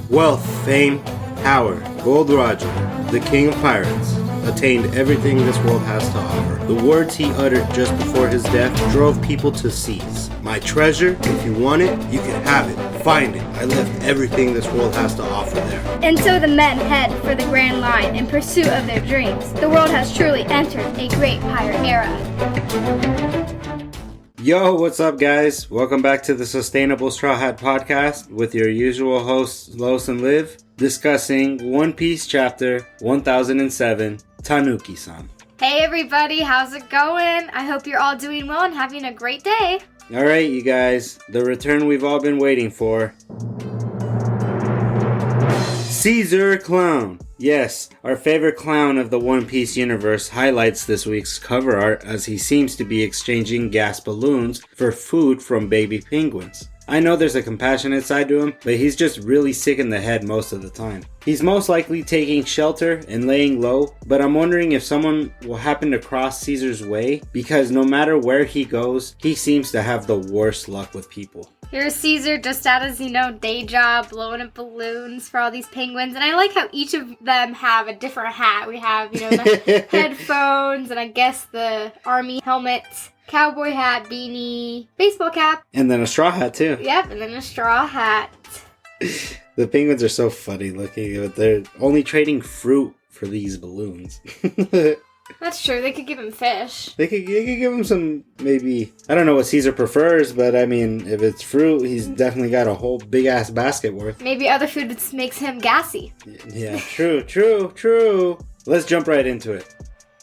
Wealth, fame, power, Gold Roger, the king of pirates, attained everything this world has to offer. The words he uttered just before his death drove people to seize. My treasure, if you want it, you can have it. Find it. I left everything this world has to offer there. And so the men head for the Grand Line in pursuit of their dreams. The world has truly entered a great pirate era. Yo, what's up, guys? Welcome back to the Sustainable Strawhat podcast with your usual hosts, Los and Liv, discussing One Piece chapter 1007, Tanuki-san. Hey everybody, how's it going? I hope you're all doing well and having a great day. Alright, you guys, the return we've all been waiting for. Caesar Clown. Yes, our favorite clown of the One Piece universe highlights this week's cover art as he seems to be exchanging gas balloons for food from baby penguins. I know there's a compassionate side to him, but he's just really sick in the head most of the time. He's most likely taking shelter and laying low, but I'm wondering if someone will happen to cross Caesar's way, because no matter where he goes, he seems to have the worst luck with people. Here's Caesar just at his, day job, blowing up balloons for all these penguins. And I like how each of them have a different hat. We have, the headphones and I guess the army helmet, cowboy hat, beanie, baseball cap. And then a straw hat too. Yep, and then a straw hat. The penguins are so funny looking, but they're only trading fruit for these balloons. That's true. They could give him fish. They could give him some, maybe, I don't know what Caesar prefers, but I mean, if it's fruit, he's definitely got a whole big-ass basket worth. Maybe other food makes him gassy. Yeah, true. Let's jump right into it.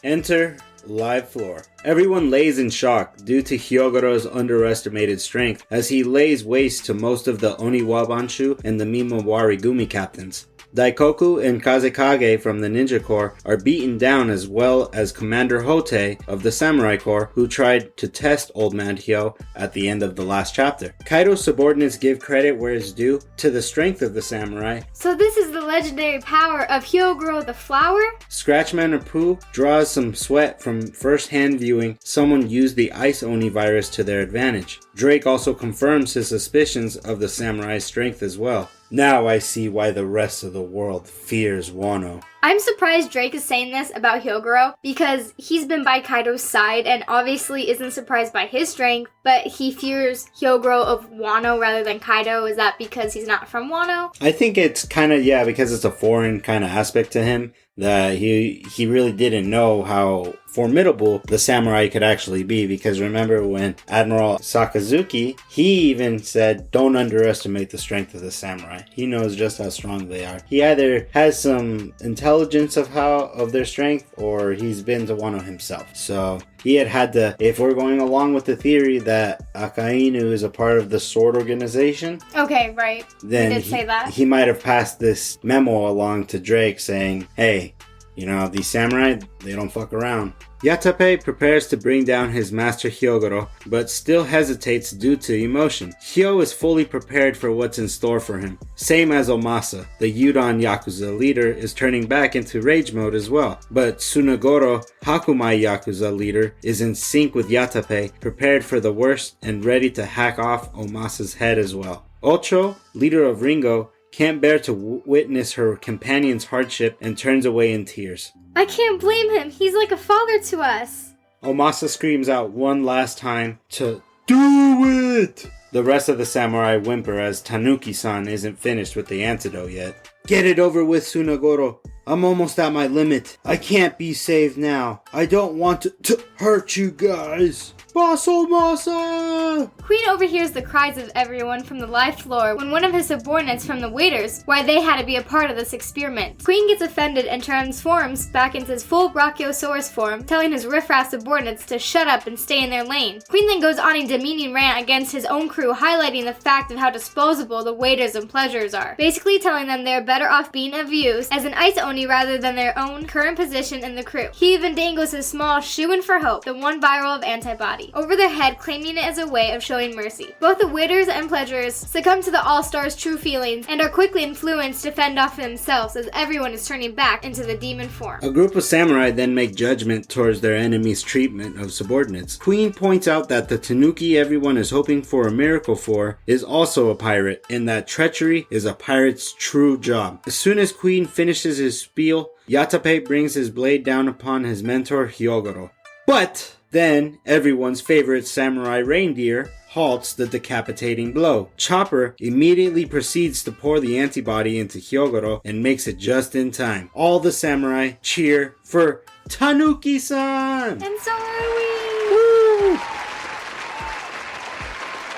Enter live floor. Everyone lays in shock due to Hyogoro's underestimated strength as he lays waste to most of the Oniwabanshu and the Mimawari Gumi captains. Daikoku and Kazekage from the Ninja Corps are beaten down, as well as Commander Hote of the Samurai Corps, who tried to test Old Man Hyo at the end of the last chapter. Kaido's subordinates give credit where it's due to the strength of the samurai. So this is the legendary power of Hyogoro the Flower? Scratchman Apu draws some sweat from first-hand viewing someone use the Ice Oni virus to their advantage. Drake also confirms his suspicions of the samurai's strength as well. Now I see why the rest of the world fears Wano. I'm surprised Drake is saying this about Hyogoro because he's been by Kaido's side and obviously isn't surprised by his strength, but he fears Hyogoro of Wano rather than Kaido. Is that because he's not from Wano? I think it's kind of, because it's a foreign kind of aspect to him, that he really didn't know how formidable the samurai could actually be, because remember when Admiral Sakazuki, he even said, don't underestimate the strength of the samurai. He knows just how strong they are. He either has some intelligence of their strength, or he's been to Wano himself. So he had to, if we're going along with the theory that Akainu is a part of the sword organization. Okay, right. Then he did say that. He might have passed this memo along to Drake saying, hey, these samurai, they don't fuck around. Yatape prepares to bring down his master Hyogoro, but still hesitates due to emotion. Hyo is fully prepared for what's in store for him. Same as Omasa, the Yudon Yakuza leader, is turning back into rage mode as well. But Tsunagoro, Hakumai Yakuza leader, is in sync with Yatape, prepared for the worst and ready to hack off Omasa's head as well. Ocho, leader of Ringo, can't bear to witness her companion's hardship and turns away in tears. I can't blame him. He's like a father to us. Omasa screams out one last time to do it! The rest of the samurai whimper as Tanuki-san isn't finished with the antidote yet. Get it over with, Tsunagoro. I'm almost at my limit. I can't be saved now. I don't want to hurt you guys. Boss Omasa! Queen overhears the cries of everyone from the live floor when one of his subordinates from the waiters why they had to be a part of this experiment. Queen gets offended and transforms back into his full Brachiosaurus form, telling his riffraff subordinates to shut up and stay in their lane. Queen then goes on a demeaning rant against his own crew, highlighting the fact of how disposable the waiters and pleasures are, basically telling them they're better off being of use as an ice oni rather than their own current position in the crew. He even dangles his small shoe in for hope, the one viral of antibodies. body over their head, claiming it as a way of showing mercy. Both the waiters and pledgers succumb to the All-Stars' true feelings and are quickly influenced to fend off themselves as everyone is turning back into the demon form. A group of samurai then make judgment towards their enemy's treatment of subordinates. Queen points out that the Tanuki everyone is hoping for a miracle for is also a pirate, and that treachery is a pirate's true job. As soon as Queen finishes his spiel, Yatape brings his blade down upon his mentor Hyogoro. But then everyone's favorite samurai reindeer halts the decapitating blow. Chopper immediately proceeds to pour the antibody into Hyogoro and makes it just in time. All the samurai cheer for Tanuki-san! And so are we! Woo!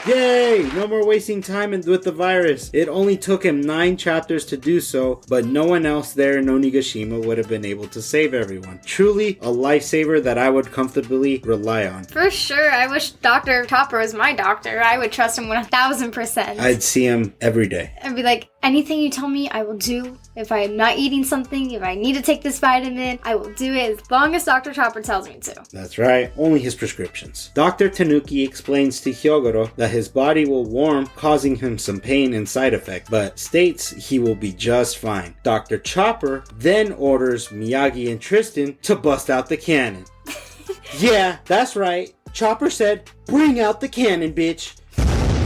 Yay! No more wasting time with the virus. It only took him 9 chapters to do so, but no one else there in Onigashima would have been able to save everyone. Truly a lifesaver that I would comfortably rely on. For sure, I wish Dr. Chopper was my doctor. I would trust him 1000%. I'd see him every day. I'd be like, anything you tell me, I will do. If I am not eating something, if I need to take this vitamin, I will do it as long as Dr. Chopper tells me to. That's right, only his prescriptions. Dr. Tanuki explains to Hyogoro that his body will warm, causing him some pain and side effect, but states he will be just fine. Dr. Chopper then orders Miyagi and Tristan to bust out the cannon. Yeah, that's right. Chopper said, "Bring out the cannon, bitch."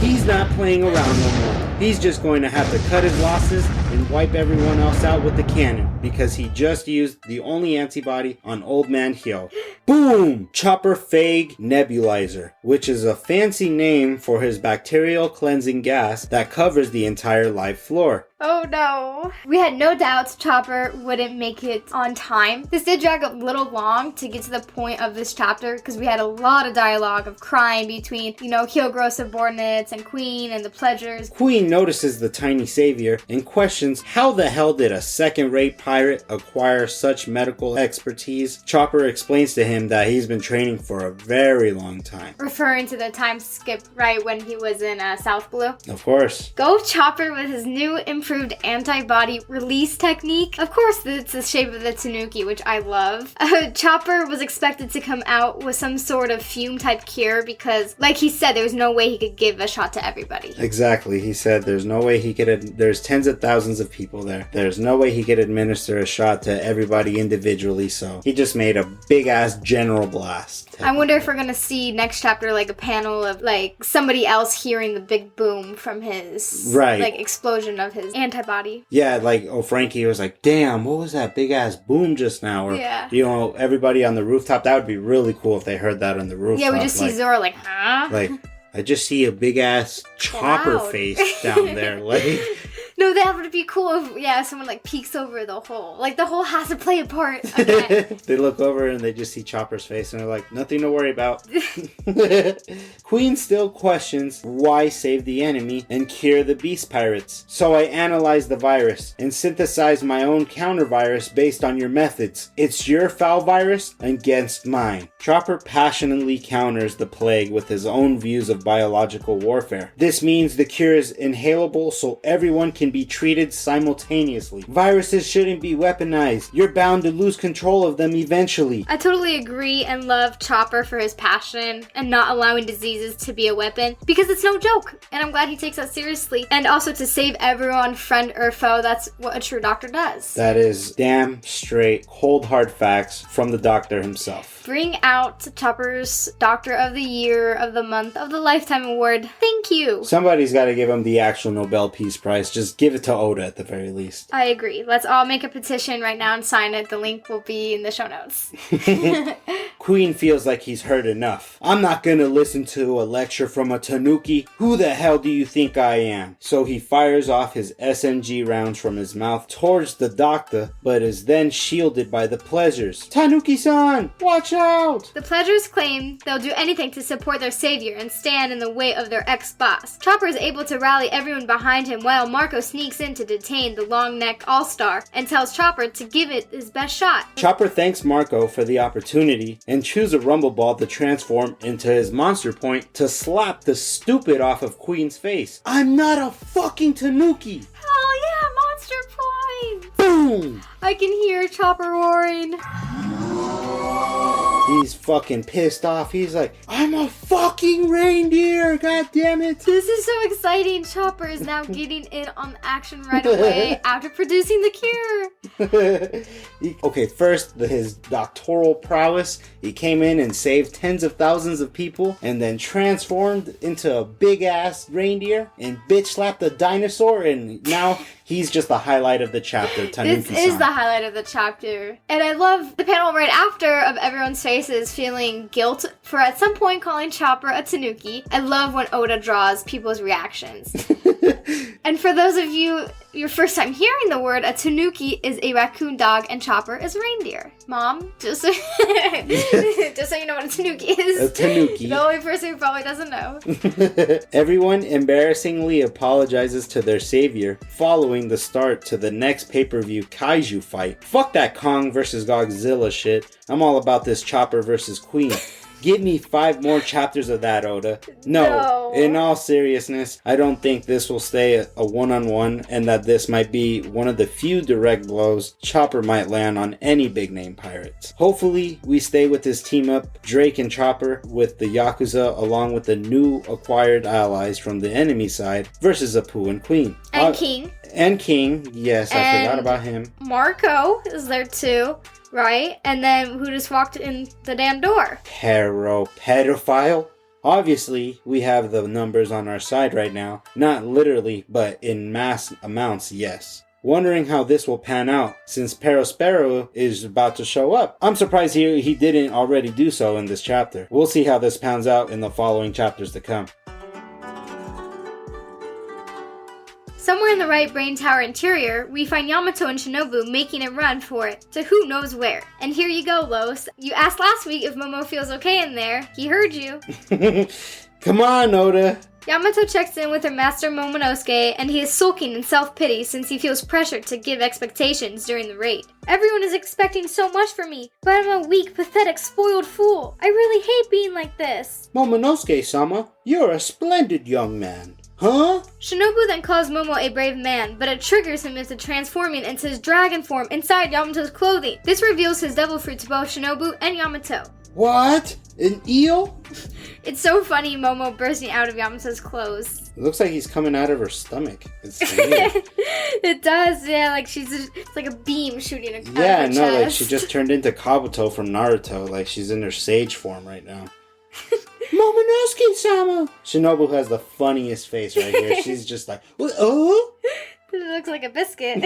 He's not playing around no more. He's just going to have to cut his losses and wipe everyone else out with the cannon because he just used the only antibody on Old Man Hyo. Boom! Chopper Phage Nebulizer, which is a fancy name for his bacterial cleansing gas that covers the entire live floor. Oh no. We had no doubts Chopper wouldn't make it on time. This did drag a little long to get to the point of this chapter because we had a lot of dialogue of crying between, Hyogoro subordinates and Queen and the pledgers. Queen notices the tiny savior and questions how the hell did a second-rate pirate acquire such medical expertise. Chopper explains to him that he's been training for a very long time. Referring to the time skip right when he was in South Blue. Of course. Go Chopper with his new improved antibody release technique. Of course, it's the shape of the Tanuki, which I love. Chopper was expected to come out with some sort of fume type cure because, like he said, there was no way he could give a shot to everybody. Exactly. He said there's no way he could, there's tens of thousands of people there. There's no way he could administer a shot to everybody individually, so he just made a big ass general blast. I wonder if we're gonna see next chapter like a panel of like somebody else hearing the big boom from his explosion of his antibody. Yeah, Frankie was like, damn, what was that big ass boom just now? Or everybody on the rooftop. That would be really cool if they heard that on the rooftop. Yeah, we just see Zora like, huh? I just see a big ass chopper face down there. No, that would be cool if, someone peeks over the hole. The hole has to play a part again. They look over and they just see Chopper's face and they're like, nothing to worry about. Queen still questions why save the enemy and cure the beast pirates. So I analyzed the virus and synthesized my own counter-virus based on your methods. It's your foul virus against mine. Chopper passionately counters the plague with his own views of biological warfare. This means the cure is inhalable so everyone can be treated simultaneously. Viruses shouldn't be weaponized. You're bound to lose control of them eventually. I totally agree and love Chopper for his passion and not allowing diseases to be a weapon because it's no joke and I'm glad he takes that seriously. And also to save everyone, friend or foe, that's what a true doctor does. That is damn straight, cold hard facts from the doctor himself. Bring out Chopper's Doctor of the Year, of the Month, of the Lifetime Award. Thank you. Somebody's got to give him the actual Nobel Peace Prize. Just give it to Oda at the very least. I agree. Let's all make a petition right now and sign it. The link will be in the show notes. Queen feels like he's heard enough. I'm not gonna listen to a lecture from a Tanuki. Who the hell do you think I am? So he fires off his SMG rounds from his mouth towards the doctor, but is then shielded by the pledgers. Tanuki-san, watch out! The pledgers claim they'll do anything to support their savior and stand in the way of their ex-boss. Chopper is able to rally everyone behind him while Marco sneaks in to detain the long-necked all-star and tells Chopper to give it his best shot. Chopper thanks Marco for the opportunity and chews a rumble ball to transform into his monster point to slap the stupid off of Queen's face. I'm not a fucking Tanuki! Hell yeah, monster point! Boom! I can hear Chopper roaring. He's fucking pissed off. He's like, I'm a fucking reindeer, god damn it. This is so exciting. Chopper is now getting in on the action right away after producing the cure. Okay, first, his doctoral prowess. He came in and saved tens of thousands of people and then transformed into a big-ass reindeer and bitch slapped a dinosaur, and now he's just the highlight of the chapter. Tanuki-san. This is the highlight of the chapter. And I love the panel right after of everyone's faces feeling guilt for at some point calling Chopper a Tanuki. I love when Oda draws people's reactions. And for those of you, your first time hearing the word, a Tanuki is a raccoon dog and Chopper is reindeer. Mom, just so you know what a Tanuki is. A Tanuki. The only person who probably doesn't know. Everyone embarrassingly apologizes to their savior following the start to the next pay-per-view kaiju fight. Fuck that Kong versus Godzilla shit. I'm all about this Chopper versus Queen. Give me 5 more chapters of that, Oda. No, in all seriousness, I don't think this will stay a one-on-one, and that this might be one of the few direct blows Chopper might land on any big-name pirates. Hopefully, we stay with this team-up, Drake and Chopper, with the Yakuza, along with the new acquired allies from the enemy side, versus Apu and Queen. And King. And King, yes, I forgot about him. Marco is there too. Right? And then who just walked in the damn door? Pedophile? Obviously, we have the numbers on our side right now. Not literally, but in mass amounts, yes. Wondering how this will pan out, since Perospero is about to show up. I'm surprised he didn't already do so in this chapter. We'll see how this pans out in the following chapters to come. Somewhere in the right brain tower interior, we find Yamato and Shinobu making a run for it, to who knows where. And here you go, Los. You asked last week if Momo feels okay in there. He heard you. Come on, Oda. Yamato checks in with her master Momonosuke, and he is sulking in self-pity since he feels pressured to give expectations during the raid. Everyone is expecting so much from me, but I'm a weak, pathetic, spoiled fool. I really hate being like this. Momonosuke-sama, you're a splendid young man. Huh? Shinobu then calls Momo a brave man, but it triggers him into transforming into his dragon form inside Yamato's clothing. This reveals his devil fruit to both Shinobu and Yamato. What? An eel? It's so funny, Momo bursting out of Yamato's clothes. It looks like he's coming out of her stomach. It's It does, yeah, like it's like a beam shooting out of her chest. Like she just turned into Kabuto from Naruto, like she's in her sage form right now. Momonosuke-sama! Shinobu has the funniest face right here. She's just like, oh? It looks like a biscuit.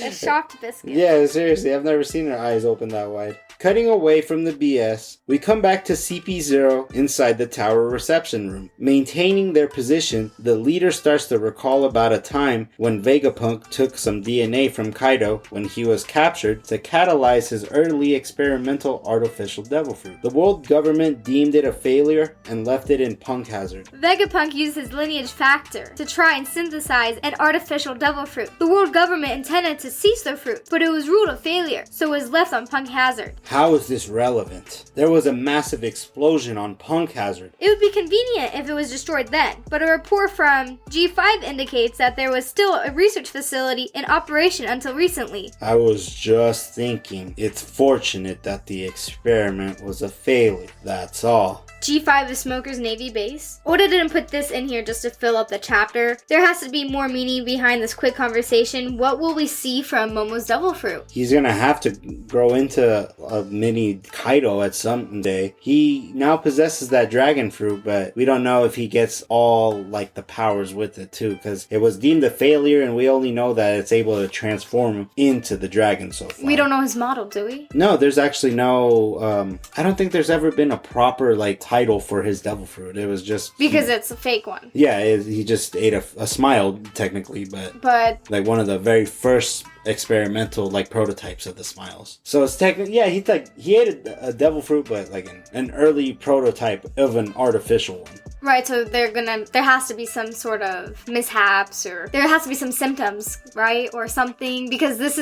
A shocked biscuit. Yeah, seriously, I've never seen her eyes open that wide. Cutting away from the BS, we come back to CP0 inside the tower reception room. Maintaining their position, the leader starts to recall about a time when Vegapunk took some DNA from Kaido when he was captured to catalyze his early experimental artificial devil fruit. The world government deemed it a failure and left it in Punk Hazard. Vegapunk used his lineage factor to try and synthesize an artificial devil fruit. The world government intended to seize the fruit, but it was ruled a failure, so it was left on Punk Hazard. How is this relevant? There was a massive explosion on Punk Hazard. It would be convenient if it was destroyed then, but a report from G5 indicates that there was still a research facility in operation until recently. I was just thinking, it's fortunate that the experiment was a failure, that's all. G5 is Smoker's Navy base. Oda didn't put this in here just to fill up the chapter. There has to be more meaning behind this quick conversation. What will we see from Momo's devil fruit? He's gonna have to grow into a mini Kaido at some day. He now possesses that dragon fruit, but we don't know if he gets all like the powers with it too, because it was deemed a failure and we only know that it's able to transform into the dragon so far. We don't know his model, do we? No, there's actually no, I don't think there's ever been a proper like title for his devil fruit. It was just because it's a fake one. Yeah, he just ate a smile technically, but like one of the very first experimental like prototypes of the smiles. So it's technically, yeah, he ate a devil fruit, but like an early prototype of an artificial one. Right, so there has to be some sort of mishaps, or there has to be some symptoms, right? Or something, because this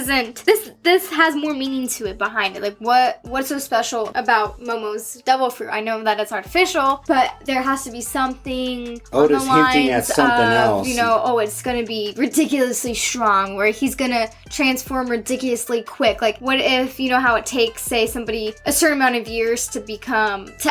has more meaning to it behind it. Like what's so special about Momo's devil fruit? I know that it's artificial, but there has to be something Oda's on the lines hinting at something else. It's gonna be ridiculously strong, where he's gonna transform ridiculously quick. Like, what if, how it takes, say, somebody a certain amount of years to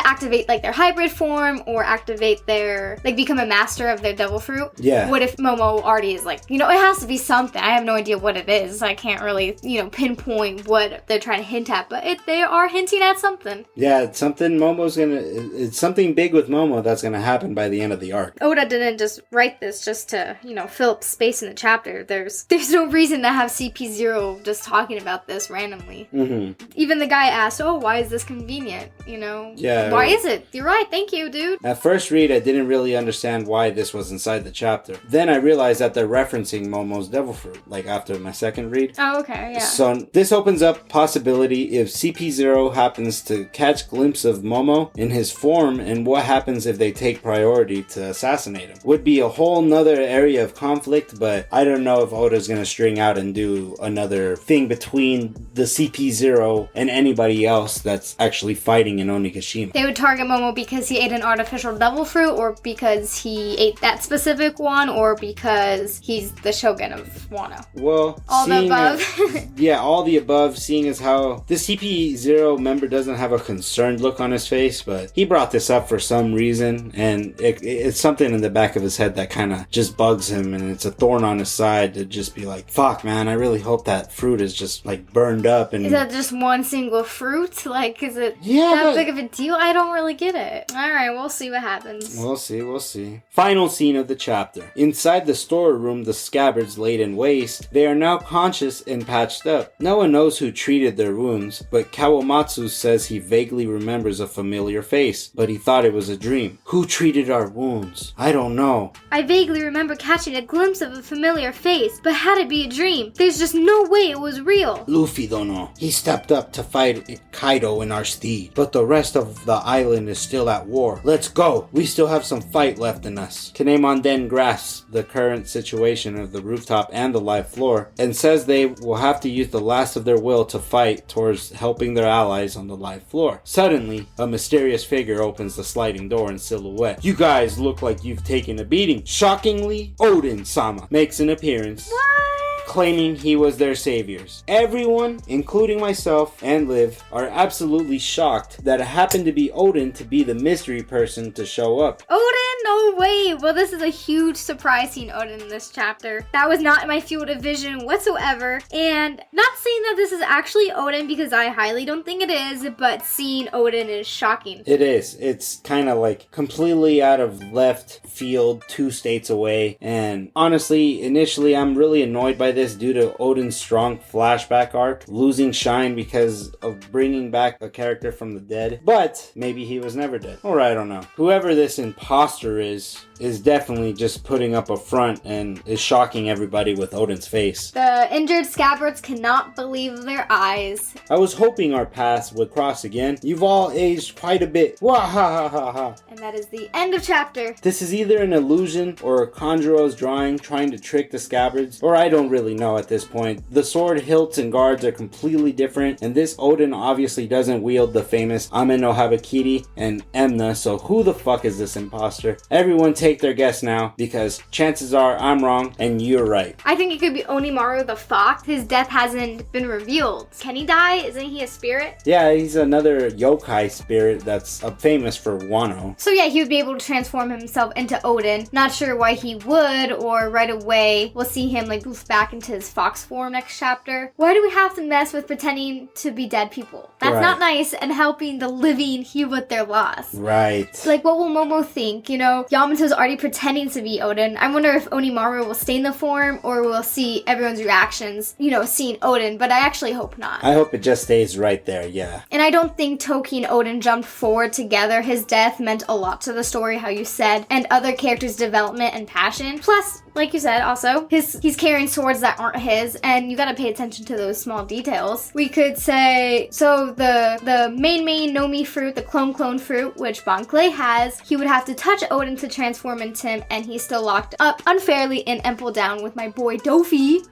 activate, like, their hybrid form, or activate their, like, become a master of their devil fruit? Yeah. What if Momo already is like, it has to be something. I have no idea what it is. I can't really, pinpoint what they're trying to hint at, but they are hinting at something. Yeah, it's something big with Momo that's gonna happen by the end of the arc. Oda didn't just write this just to, fill up space in the chapter. There's no reason to have CP0 just talking about this randomly. Mm-hmm. Even the guy asked, why is this convenient? Yeah. Why is it? You're right, thank you, dude. At first read, I didn't really understand why this was inside the chapter. Then I realized that they're referencing Momo's devil fruit, like after my second read. Oh, okay, yeah. So this opens up possibility if CP0 happens to catch glimpse of Momo in his form, and what happens if they take priority to assassinate him. Would be a whole nother area of conflict, but I don't know if Oda's gonna string out and do another thing between the CP0 and anybody else that's actually fighting in Onigashima. They would target Momo because he ate an artificial devil fruit, or because he ate that specific one, or because he's the shogun of Wano. Well, all the above. Yeah, all the above, seeing as how the CP0 member doesn't have a concerned look on his face, but he brought this up for some reason, and it's something in the back of his head that kind of just bugs him, and it's a thorn on his side to just be like, fuck, man, I really hope that fruit is just, like, burned up. And is that just one single fruit? Like, is it that big of a deal? I don't really get it. Alright, we'll see what happens. We'll see. Final scene of the chapter. Inside the storeroom, the scabbards laid in waste. They are now conscious and patched up. No one knows who treated their wounds, but Kawamatsu says he vaguely remembers a familiar face, but he thought it was a dream. Who treated our wounds? I don't know. I vaguely remember catching a glimpse of a familiar face, but had it be a dream? There's just no way it was real. Luffy don't know. He stepped up to fight Kaido and our steed, but the rest of the island is still at war. Let's go. We still have some fight left in us. Kinemon then grasps the current situation of the rooftop and the live floor, and says they will have to use the last of their will to fight towards helping their allies on the live floor. Suddenly, a mysterious figure opens the sliding door in silhouette. You guys look like you've taken a beating. Shockingly, Odin-sama makes an appearance. What? Claiming he was their saviors. Everyone, including myself and Liv, are absolutely shocked that it happened to be Odin to be the mystery person to show up. Odin? No way! Well, this is a huge surprise seeing Odin in this chapter. That was not in my field of vision whatsoever. And not saying that this is actually Odin, because I highly don't think it is, but seeing Odin is shocking. It is. It's kind of like completely out of left field, 2 states away. And honestly, initially I'm really annoyed by this due to Odin's strong flashback arc, losing shine because of bringing back a character from the dead. But maybe he was never dead. Or I don't know. Whoever this imposter is definitely just putting up a front and is shocking everybody with Odin's face. The injured scabbards cannot believe their eyes. I was hoping our paths would cross again. You've all aged quite a bit. Wah ha ha ha ha. And that is the end of chapter. This is either an illusion or Kanjuro's drawing trying to trick the scabbards, or I don't really know at this point. The sword hilts and guards are completely different, and this Odin obviously doesn't wield the famous Ame no Habakiri and Emna, so who the fuck is this imposter? Everyone take their guess now, because chances are I'm wrong and you're right. I think it could be Onimaru the fox. His death hasn't been revealed. Can he die? Isn't he a spirit? Yeah, he's another yokai spirit that's famous for Wano. So yeah, he would be able to transform himself into Odin. Not sure why he would, or right away we'll see him like goof back into his fox form next chapter. Why do we have to mess with pretending to be dead people? That's not nice, and helping the living heal with their loss. Right. Like, what will Momo think? Yamato's already pretending to be Odin. I wonder if Onimaru will stay in the form, or we'll see everyone's reactions, seeing Odin, but I actually hope not. I hope it just stays right there, yeah. And I don't think Toki and Odin jumped forward together. His death meant a lot to the story, how you said, and other characters' development and passion. Plus, like you said, also, he's carrying swords that aren't his, and you gotta pay attention to those small details. We could say, so the main Nomi fruit, the clone fruit, which Bon Clay has, he would have to touch Odin to transform into him, and he's still locked up unfairly in Empel Down with my boy Dofi.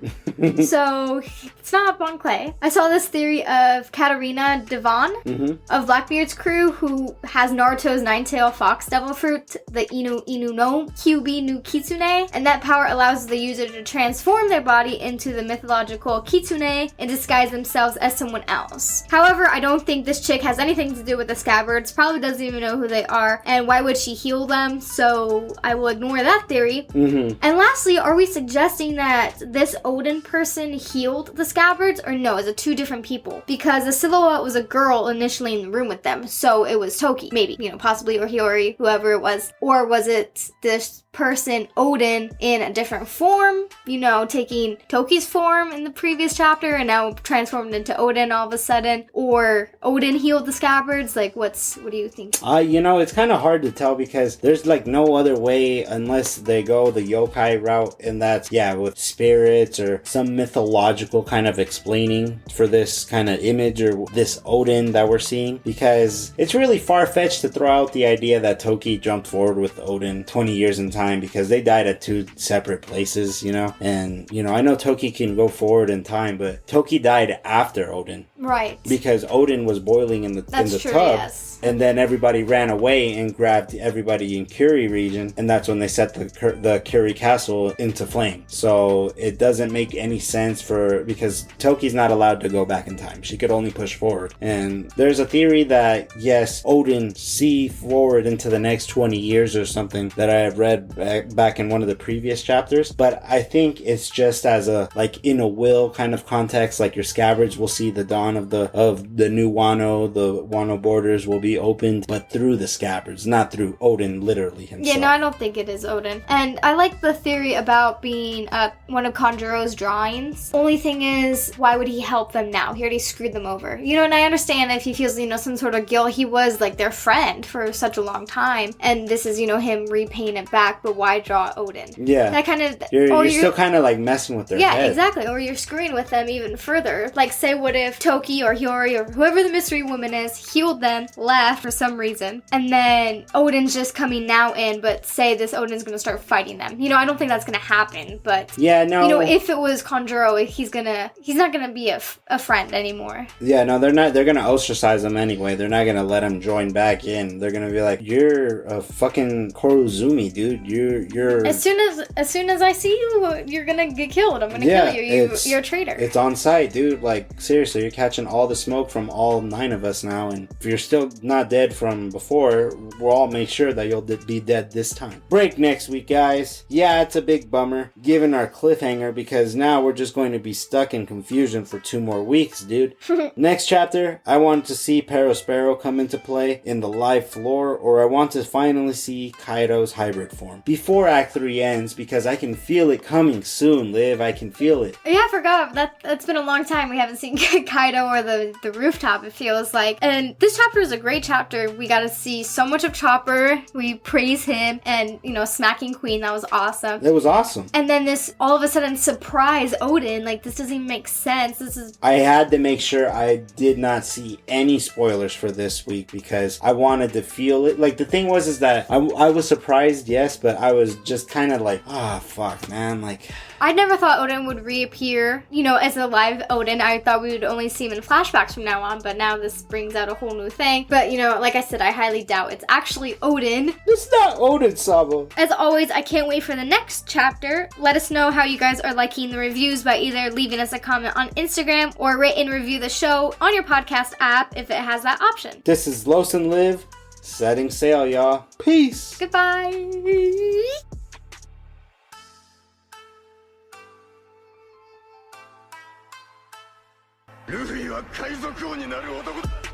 So it's not Bon Clay. I saw this theory of Katarina Devon of Blackbeard's crew, who has Naruto's nine-tailed fox devil fruit, the Inu no Kyubi no Kitsune, and that power allows the user to transform their body into the mythological Kitsune and disguise themselves as someone else. However, I don't think this chick has anything to do with the scabbards, probably doesn't even know who they are, and why would she heal them? So I will ignore that theory. And lastly, are we suggesting that this Odin person healed the scabbards, or no, is it two different people? Because the silhouette was a girl initially in the room with them, so it was Toki, maybe, possibly, or Hiyori, whoever it was. Or was it this person, Odin, in a different form, taking Toki's form in the previous chapter and now transformed into Odin all of a sudden? Or Odin healed the scabbards? Like, what do you think? It's kind of hard to tell because there's like no other way unless they go the yokai route, and that's, with spirits or some mythological kind of explaining for this kind of image or this Odin that we're seeing, because it's really far-fetched to throw out the idea that Toki jumped forward with Odin 20 years in time, because they died at two separate places, and I know Toki can go forward in time, but Toki died after Odin. Right. Because Odin was boiling in the tub, yes. And then everybody ran away and grabbed everybody in Curie region, and that's when they set the Curie castle into flame. So it doesn't make any sense because Toki's not allowed to go back in time. She could only push forward. And there's a theory that, yes, Odin see forward into the next 20 years or something that I have read back in one of the previous chapters, but I think it's just as in a will kind of context, like your scabbards will see the dawn of the new Wano, the Wano borders will be opened, but through the scabbards, not through Odin literally himself. Yeah, no, I don't think it is Odin. And I like the theory about being one of Konjuro's drawings. Only thing is, why would he help them now? He already screwed them over. And I understand if he feels, some sort of guilt. He was like their friend for such a long time, and this is, him repaying it back, but why draw Odin? Yeah. That kind of... You're still kind of like messing with their head. Yeah, exactly. Or you're screwing with them even further. Like, say what if Toki or Hiyori or whoever the mystery woman is healed them, left for some reason, and then Odin's just coming now in, but say this Odin's gonna start fighting them. I don't think that's gonna happen, but... Yeah, no... if it was Konjuro, he's not gonna be a friend anymore. Yeah, no, they're not. They're gonna ostracize him anyway. They're not gonna let him join back in. They're gonna be like, you're a fucking Korozumi, dude. You're... As soon as I see you, you're gonna get killed. I'm gonna kill you. You're a traitor. It's on site, dude. Like, seriously, you're catching all the smoke from all 9 of us now, and if you're still not dead from before, we'll all make sure that you'll be dead this time. Break next week, guys. Yeah, it's a big bummer, given our cliffhanger, because now we're just going to be stuck in confusion for 2 more weeks, dude. Next chapter, I want to see Perospero come into play in the live floor, or I want to finally see Kaido's hybrid form before Act 3 ends, because I can feel it coming soon, Liv. I can feel it. Yeah, I forgot. That's been a long time we haven't seen Kaido or the rooftop, it feels like. And this chapter is a great chapter. We got to see so much of Chopper. We praise him, and, smacking Queen. That was awesome. It was awesome. And then this, all of a sudden, surprise Odin. Like, this doesn't even make sense. I had to make sure I did not see any spoilers for this week, because I wanted to feel it. Like, the thing is that I was surprised, yes, but I was just kind of like, fuck, man. Like, I never thought Odin would reappear, as a live Odin. I thought we would only see him in flashbacks from now on, but now this brings out a whole new thing. But, like I said, I highly doubt it's actually Odin. It's not Odin, Sabo. As always, I can't wait for the next chapter. Let us know how you guys are liking the reviews by either leaving us a comment on Instagram or rate and review the show on your podcast app if it has that option. This is Los and Liv, setting sail, y'all. Peace. Goodbye. ルフィは海賊王になる男だ。